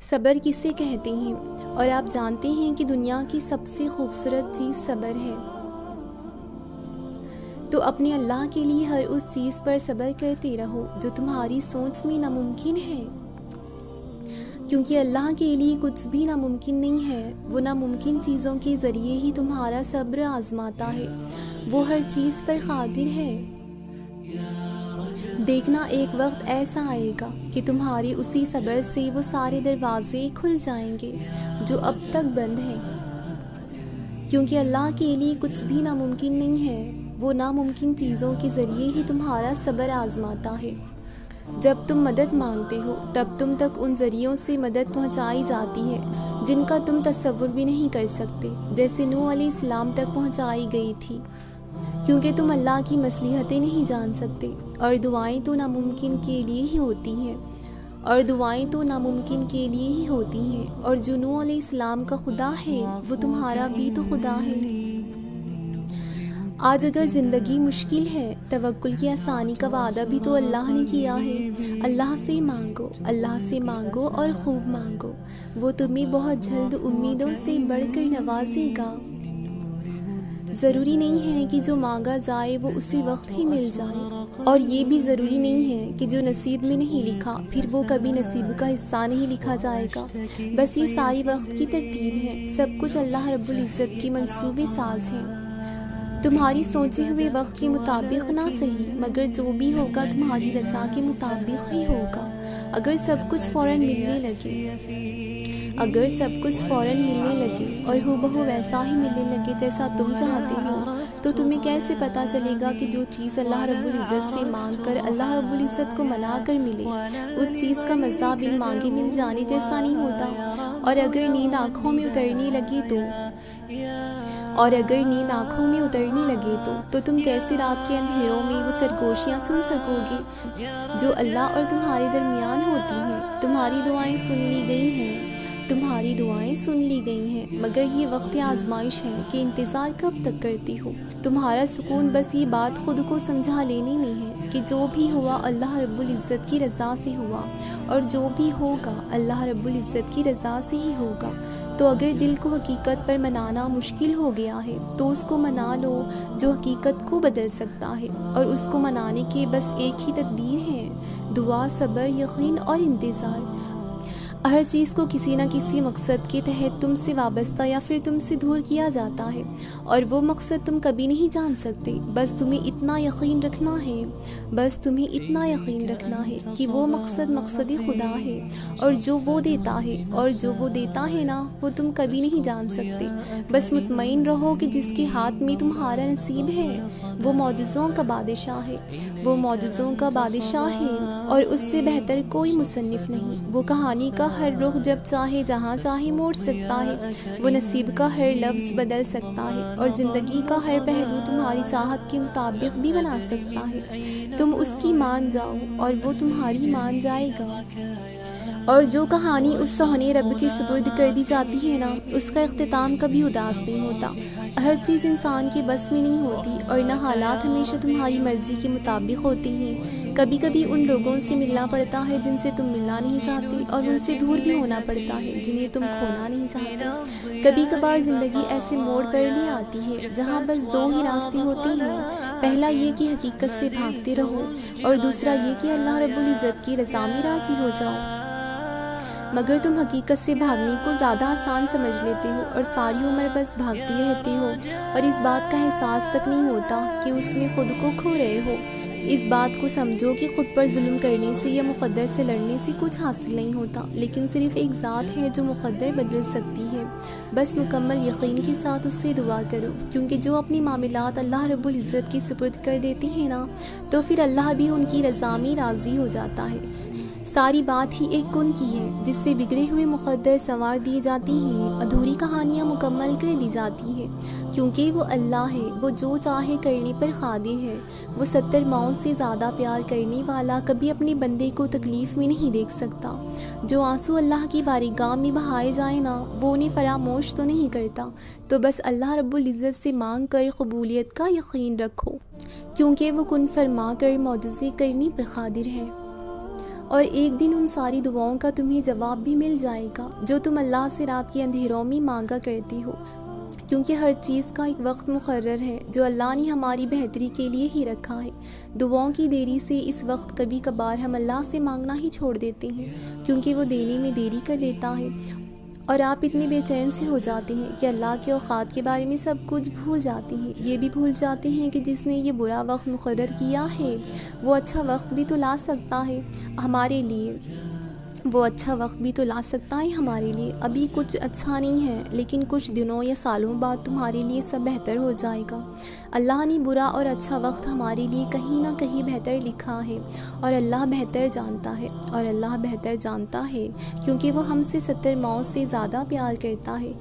صبر کسے کہتے ہیں؟ اور آپ جانتے ہیں کہ دنیا کی سب سے خوبصورت چیز صبر ہے۔ تو اپنے اللہ کے لیے ہر اس چیز پر صبر کرتے رہو جو تمہاری سوچ میں ناممکن ہے، کیونکہ اللہ کے لیے کچھ بھی ناممکن نہیں ہے۔ وہ ناممکن چیزوں کے ذریعے ہی تمہارا صبر آزماتا ہے، وہ ہر چیز پر قادر ہے۔ دیکھنا ایک وقت ایسا آئے گا کہ تمہارے اسی صبر سے وہ سارے دروازے کھل جائیں گے جو اب تک بند ہیں، کیونکہ اللہ کے لیے کچھ بھی ناممکن نہیں ہے۔ وہ ناممکن چیزوں کے ذریعے ہی تمہارا صبر آزماتا ہے۔ جب تم مدد مانگتے ہو تب تم تک ان ذریعوں سے مدد پہنچائی جاتی ہے جن کا تم تصور بھی نہیں کر سکتے، جیسے نوح علیہ السلام تک پہنچائی گئی تھی، کیونکہ تم اللہ کی مصلحتیں نہیں جان سکتے، اور دعائیں تو ناممکن کے لیے ہی ہوتی ہیں، اور جو نوح علیہ السلام کا خدا ہے وہ تمہارا بھی تو خدا ہے۔ آج اگر زندگی مشکل ہے، توکل کی آسانی کا وعدہ بھی تو اللہ نے کیا ہے۔ اللہ سے مانگو اور خوب مانگو، وہ تمہیں بہت جلد امیدوں سے بڑھ کر نوازے گا۔ ضروری نہیں ہے کہ جو مانگا جائے وہ اسی وقت ہی مل جائے، اور یہ بھی ضروری نہیں ہے کہ جو نصیب میں نہیں لکھا پھر وہ کبھی نصیب کا حصہ نہیں لکھا جائے گا۔ بس یہ ساری وقت کی ترتیب ہے، سب کچھ اللہ رب العزت کی منصوبے ساز ہے۔ تمہاری سوچے ہوئے وقت کے مطابق نہ صحیح، مگر جو بھی ہوگا تمہاری رضا کے مطابق ہی ہوگا۔ اگر سب کچھ فوراً ملنے لگے اور ہو بہو ویسا ہی ملنے لگے جیسا تم چاہتے ہو، تو تمہیں کیسے پتا چلے گا کہ جو چیز اللہ رب العزت سے مانگ کر اللہ رب العزت کو منا کر ملے، اس چیز کا مزہ بن مانگے مل جانے جیسا نہیں ہوتا۔ اور اگر نیند آنکھوں میں اترنے لگے تو تم کیسے رات کے اندھیروں میں وہ سرگوشیاں سن سکو گے جو اللہ اور تمہارے درمیان ہوتی ہیں۔ تمہاری دعائیں سن لی گئی ہیں، مگر یہ وقت آزمائش ہے کہ انتظار کب تک کرتی ہو۔ تمہارا سکون بس یہ بات خود کو سمجھا لینے میں ہے کہ جو بھی ہوا اللہ رب العزت کی رضا سے ہوا، اور جو بھی ہوگا اللہ رب العزت کی رضا سے ہی ہوگا۔ تو اگر دل کو حقیقت پر منانا مشکل ہو گیا ہے تو اس کو منا لو جو حقیقت کو بدل سکتا ہے، اور اس کو منانے کے بس ایک ہی تدبیر ہے: دعا، صبر، یقین اور انتظار۔ ہر چیز کو کسی نہ کسی مقصد کے تحت تم سے وابستہ یا پھر تم سے دور کیا جاتا ہے، اور وہ مقصد تم کبھی نہیں جان سکتے۔ بس تمہیں اتنا یقین رکھنا ہے کہ وہ مقصد خدا ہے، اور جو وہ دیتا ہے نا وہ تم کبھی نہیں جان سکتے۔ بس مطمئن رہو کہ جس کے ہاتھ میں تمہارا نصیب ہے وہ معجزوں کا بادشاہ ہے، اور اس سے بہتر کوئی مصنف نہیں۔ وہ کہانی کا ہر رخ جب چاہے جہاں چاہے موڑ سکتا ہے، وہ نصیب کا ہر لفظ بدل سکتا ہے، اور زندگی کا ہر پہلو تمہاری چاہت کے مطابق بھی بنا سکتا ہے۔ تم اس کی مان جاؤ اور وہ تمہاری مان جائے گا۔ اور جو کہانی اس سہنے رب کے سپرد کر دی جاتی ہے نا، اس کا اختتام کبھی اداس نہیں ہوتا۔ ہر چیز انسان کے بس میں نہیں ہوتی، اور نہ حالات ہمیشہ تمہاری مرضی کے مطابق ہوتی ہیں۔ کبھی کبھی ان لوگوں سے ملنا پڑتا ہے جن سے تم ملنا نہیں چاہتے، اور ان سے دور بھی ہونا پڑتا ہے جنہیں تم کھونا نہیں چاہتے۔ کبھی کبھار زندگی ایسے موڑ پر لے آتی ہے جہاں بس دو ہی راستے ہوتے ہیں: پہلا یہ کہ حقیقت سے بھاگتے رہو، اور دوسرا یہ کہ اللہ رب العزت کی رضا میں راضی ہو جاؤ۔ مگر تم حقیقت سے بھاگنے کو زیادہ آسان سمجھ لیتے ہو، اور ساری عمر بس بھاگتے رہتے ہو، اور اس بات کا احساس تک نہیں ہوتا کہ اس میں خود کو کھو رہے ہو۔ اس بات کو سمجھو کہ خود پر ظلم کرنے سے یا مقدر سے لڑنے سے کچھ حاصل نہیں ہوتا، لیکن صرف ایک ذات ہے جو مقدر بدل سکتی ہے۔ بس مکمل یقین کے ساتھ اس سے دعا کرو، کیونکہ جو اپنے معاملات اللہ رب العزت کی سپرد کر دیتے ہیں نا، تو پھر اللہ بھی ان کی رضا میں راضی ہو جاتا ہے۔ ساری بات ہی ایک کن کی ہے جس سے بگڑے ہوئے مقدر سنوار دیے جاتے ہیں، ادھوری کہانیاں مکمل کر دی جاتی ہیں، کیونکہ وہ اللہ ہے، وہ جو چاہے کرنے پر قادر ہے۔ وہ 70 ماؤں سے زیادہ پیار کرنے والا کبھی اپنے بندے کو تکلیف میں نہیں دیکھ سکتا۔ جو آنسو اللہ کی بارگاہ میں بہائے جائیں نا، وہ انہیں فراموش تو نہیں کرتا۔ تو بس اللہ رب العزت سے مانگ کر قبولیت کا یقین رکھو، کیونکہ وہ کن فرما کر معجزے کرنے پر قادر ہے۔ اور ایک دن ان ساری دعاؤں کا تمہیں جواب بھی مل جائے گا جو تم اللہ سے رات کے اندھیروں میں مانگا کرتی ہو، کیونکہ ہر چیز کا ایک وقت مقرر ہے جو اللہ نے ہماری بہتری کے لیے ہی رکھا ہے۔ دعاؤں کی دیری سے اس وقت کبھی کبھار ہم اللہ سے مانگنا ہی چھوڑ دیتے ہیں کیونکہ وہ دینے میں دیری کر دیتا ہے، اور آپ اتنے بے چین سے ہو جاتے ہیں کہ اللہ کے اوقات کے بارے میں سب کچھ بھول جاتے ہیں۔ یہ بھی بھول جاتے ہیں کہ جس نے یہ برا وقت مقرر کیا ہے وہ اچھا وقت بھی تو لا سکتا ہے ہمارے لیے، وہ اچھا وقت بھی تو لا سکتا ہے ہمارے لیے۔ ابھی کچھ اچھا نہیں ہے لیکن کچھ دنوں یا سالوں بعد تمہارے لیے سب بہتر ہو جائے گا۔ اللہ نے برا اور اچھا وقت ہمارے لیے کہیں نہ کہیں بہتر لکھا ہے، اور اللہ بہتر جانتا ہے، اور اللہ بہتر جانتا ہے کیونکہ وہ ہم سے 70 ماؤں سے زیادہ پیار کرتا ہے۔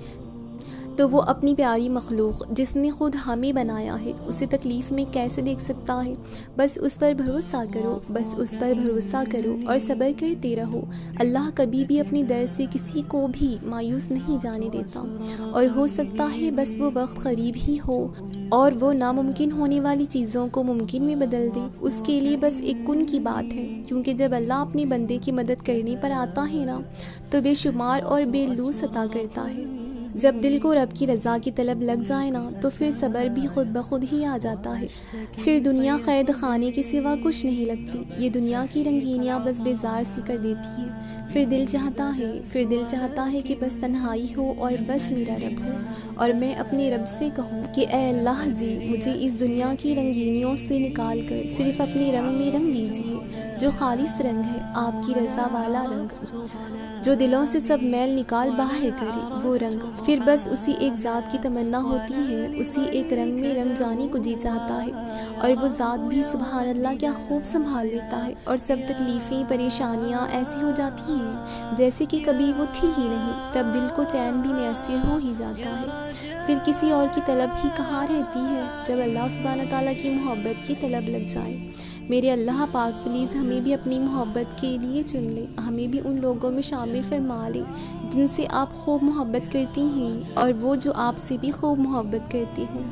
تو وہ اپنی پیاری مخلوق جس نے خود ہمیں بنایا ہے اسے تکلیف میں کیسے دیکھ سکتا ہے؟ بس اس پر بھروسہ کرو، بس اس پر بھروسہ کرو اور صبر کرتے رہو۔ اللہ کبھی بھی اپنی در سے کسی کو بھی مایوس نہیں جانے دیتا، اور ہو سکتا ہے بس وہ وقت قریب ہی ہو اور وہ ناممکن ہونے والی چیزوں کو ممکن میں بدل دے۔ اس کے لیے بس ایک کن کی بات ہے، کیونکہ جب اللہ اپنے بندے کی مدد کرنے پر آتا ہے نا تو بے شمار اور بے لوث عطا کرتا ہے۔ جب دل کو رب کی رضا کی طلب لگ جائے نا تو پھر صبر بھی خود بخود ہی آ جاتا ہے۔ پھر دنیا قید خانے کے سوا کچھ نہیں لگتی، یہ دنیا کی رنگینیاں بس بیزار سی کر دیتی ہیں۔ پھر دل چاہتا ہے کہ بس تنہائی ہو اور بس میرا رب ہو، اور میں اپنے رب سے کہوں کہ اے اللہ جی مجھے اس دنیا کی رنگینیوں سے نکال کر صرف اپنے رنگ میں رنگ دیجیے جو خالص رنگ ہے، آپ کی رضا والا رنگ، جو دلوں سے سب میل نکال باہر کرے، وہ رنگ۔ پھر بس اسی ایک ذات کی تمنا ہوتی ہے، اسی ایک رنگ میں رنگ جانے کو جی چاہتا ہے، اور وہ ذات بھی سبحان اللہ کیا خوب سنبھال لیتا ہے، اور سب تکلیفیں پریشانیاں ایسی ہو جاتی ہیں جیسے کہ کبھی وہ تھی ہی نہیں۔ تب دل کو چین بھی میسر ہو ہی جاتا ہے۔ پھر کسی اور کی طلب ہی کہاں رہتی ہے جب اللہ سبحانہ تعالیٰ کی محبت کی طلب لگ جائے۔ میرے اللہ پاک پلیز ہمیں بھی اپنی محبت کے لیے چن لے، ہمیں بھی ان لوگوں میں شامل فرما لے جن سے آپ خوب محبت کرتی ہیں اور وہ جو آپ سے بھی خوب محبت کرتے ہوں۔